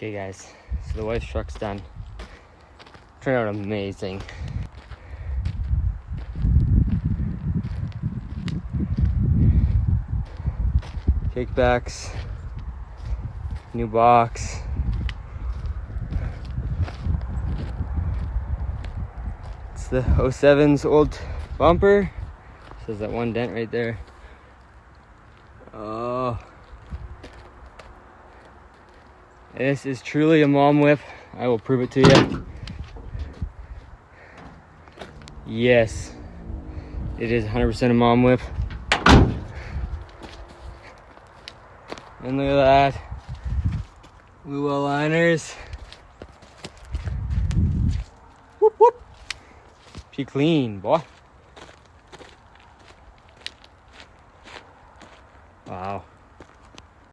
Okay guys, so the wife's truck's done. Turned out amazing. Kickbacks, new box. It's the 07's old bumper. Says that one dent right there. Oh. This is truly a mom whip. I will prove it to you. Yes, it is 100% a mom whip. And look at that. Blue well liners. Whoop whoop. She clean, boy. Wow.